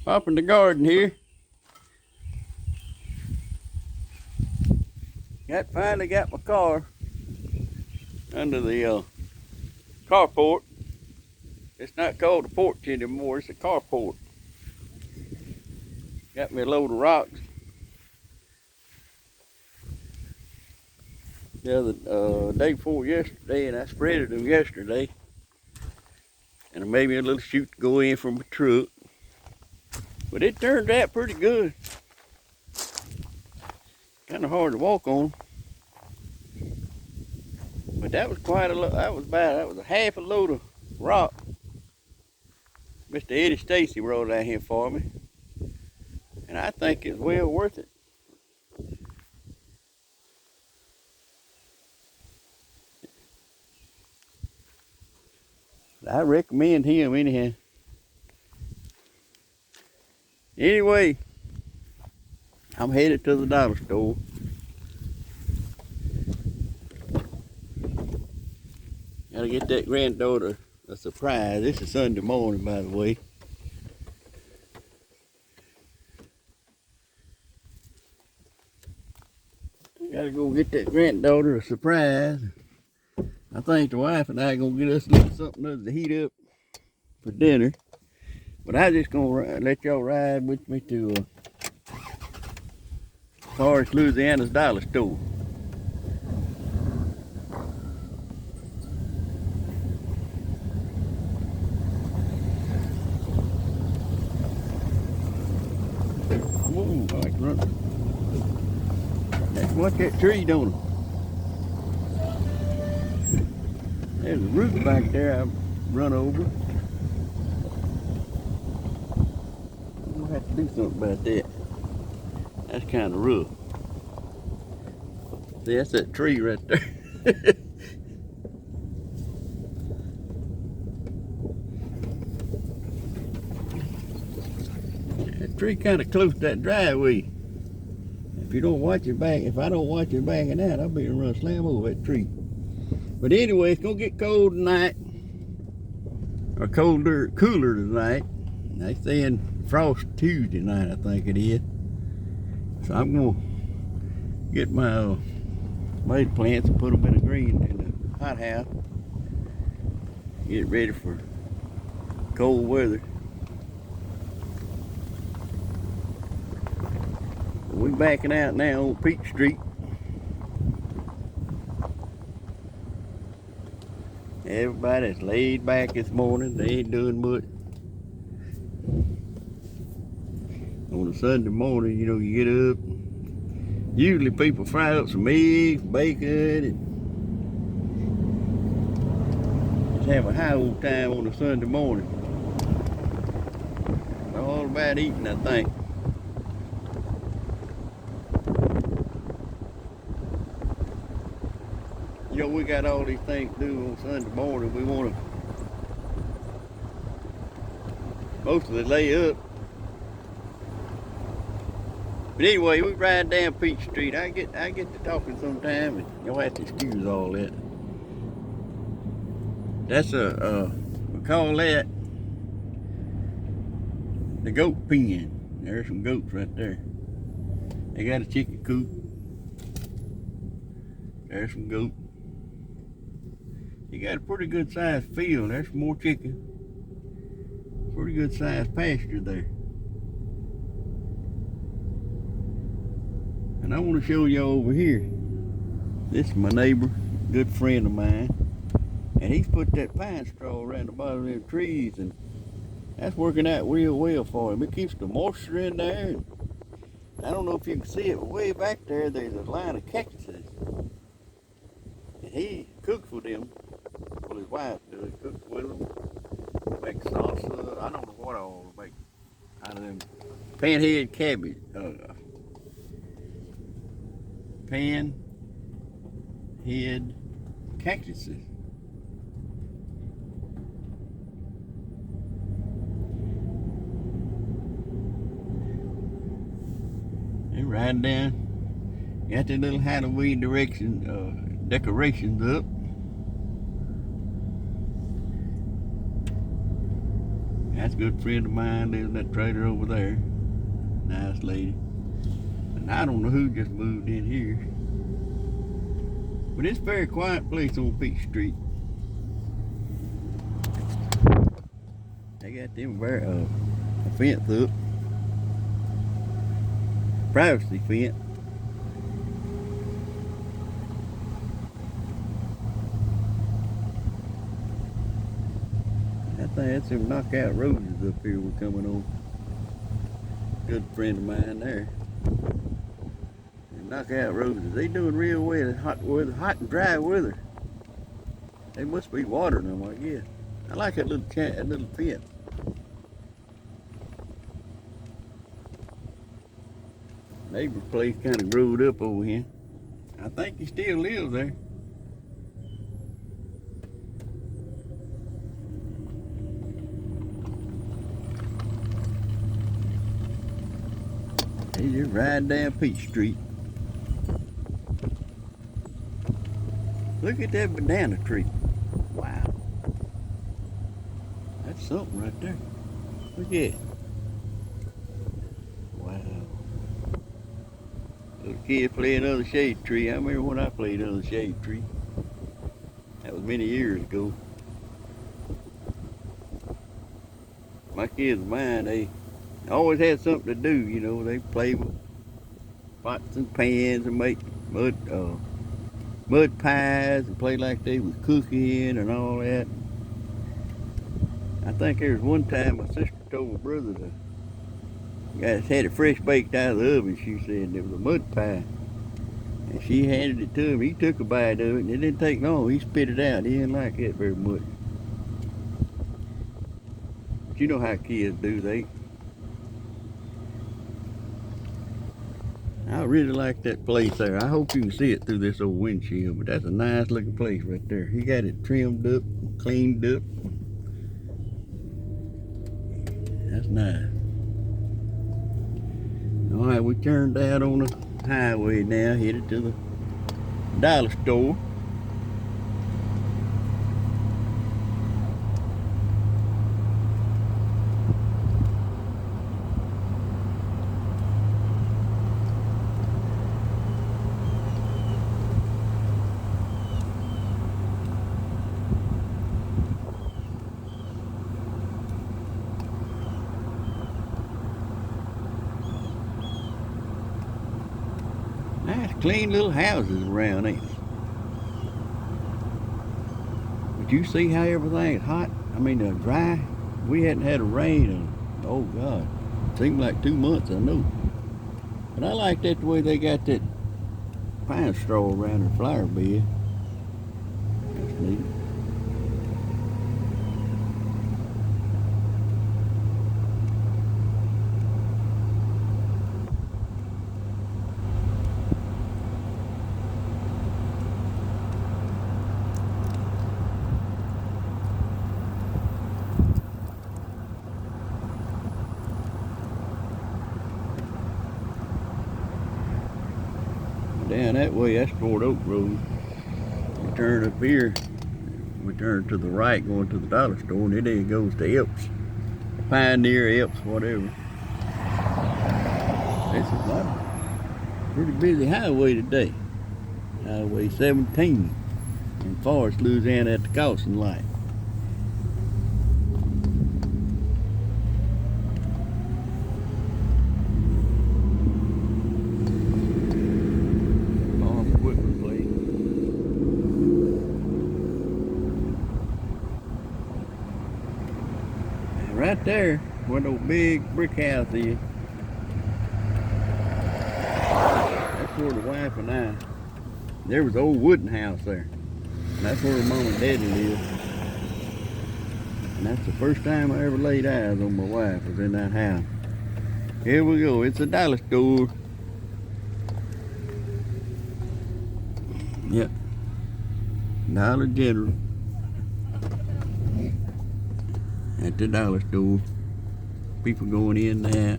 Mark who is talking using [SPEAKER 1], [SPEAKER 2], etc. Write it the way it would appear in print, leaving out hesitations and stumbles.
[SPEAKER 1] Up in the garden here. Finally got my car under the carport. It's not called a porch anymore, it's a carport. Got me a load of rocks. The other day before yesterday, and I spreaded them yesterday. And maybe a little chute to go in from a truck. But it turned out pretty good. Kind of hard to walk on. But that was quite a lot. That was a half a load of rock. Mr. Eddie Stacy brought it out here for me. And I think it's well worth it. I recommend him anyhow. Anyway, I'm headed to the dollar store. Gotta get that granddaughter a surprise. This is Sunday morning, by the way. Gotta go get that granddaughter a surprise. I think the wife and I are gonna get us a little something to heat up for dinner. But I just gonna let y'all ride with me to Forest, Louisiana's dollar store. Ooh, I like to run. Let's watch that tree, don't it? There's a root back there I've run over. I'm gonna have to do something about that. That's kind of rough. See, that's that tree right there. That tree kind of close to that driveway. If you don't watch your back, if I don't watch your backing out, I'll be run slam over that tree. But anyway, it's gonna get cold tonight, or cooler tonight. They saying frost Tuesday night, I think it is. So I'm gonna get my tomato plants and put them in the hot house. Get it ready for cold weather. We're backing out now on Peach Street. Everybody's laid back this morning. They ain't doing much. On a Sunday morning, you know, you get up. Usually people fry up some eggs, bacon, and just have a high old time on a Sunday morning. It's all about eating, I think. You know, we got all these things to do on Sunday morning. We want to mostly lay up. But anyway, we ride down Peach Street. I get to talking sometime, and you'll have to excuse all that. That's we call that the goat pen. There's some goats right there. They got a chicken coop. There's some goats. You got a pretty good sized field. There's some more chicken. Pretty good sized pasture there. And I want to show you over here. This is my neighbor, good friend of mine. And he's put that pine straw around the bottom of them trees, and that's working out real well for him. It keeps the moisture in there. And I don't know if you can see it, but way back there, there's a line of cactuses. And he cooks with them. Well, his wife does, cooks with them. Makes salsa. I don't know what all to make out of them. Panhead cabbage. Panhead cactuses. They ride down. Got their little Halloween decorations up. That's a good friend of mine, lives in that trailer over there. Nice lady. And I don't know who just moved in here. But it's a very quiet place on Peach Street. They got them a fence up. Privacy fence. I think that's them knockout roses up here we're coming on. Good friend of mine there. Them knockout roses, they doing real well in hot weather, hot and dry weather. They must be watering them, I guess. I like that little fence. Neighbor's place kind of growed up over here. I think he still lives there. He just riding down Peach Street. Look at that banana tree. Wow. That's something right there. Look at it. Wow. Little kid playing under the shade tree. I remember when I played under the shade tree. That was many years ago. My kids of mine, they always had something to do, you know. They play with pots and pans and make mud pies and play like they was cooking and all that. I think there was one time my sister told my brother to guys had it fresh baked out of the oven. She said it was a mud pie. And she handed it to him. He took a bite of it and it didn't take long. He spit it out. He didn't like it very much. But you know how kids do. I really like that place there. I hope you can see it through this old windshield, but that's a nice looking place right there. He got it trimmed up, cleaned up. That's nice. All right, we turned out on the highway now, headed to the dollar store. Nice clean little houses around, ain't they? But you see how everything is hot? I mean, dry. We hadn't had a rain in, oh God, it seemed like 2 months, I know. But I like that the way they got that pine straw around their flower bed. That's neat. Down that way, that's Fort Oak Road. We turn up here, we turn to the right going to the dollar store, and then it goes to Epps. Pioneer, Epps, whatever. This is a pretty busy highway today. Highway 17 in Forest, Louisiana at the crossing light. Right there, where those big brick house is. That's where the wife and I, there was an old wooden house there. And that's where Mom and Daddy lived. And that's the first time I ever laid eyes on my wife, was in that house. Here we go, it's a dollar store. Yep, Dollar General. At the dollar store, people going in there.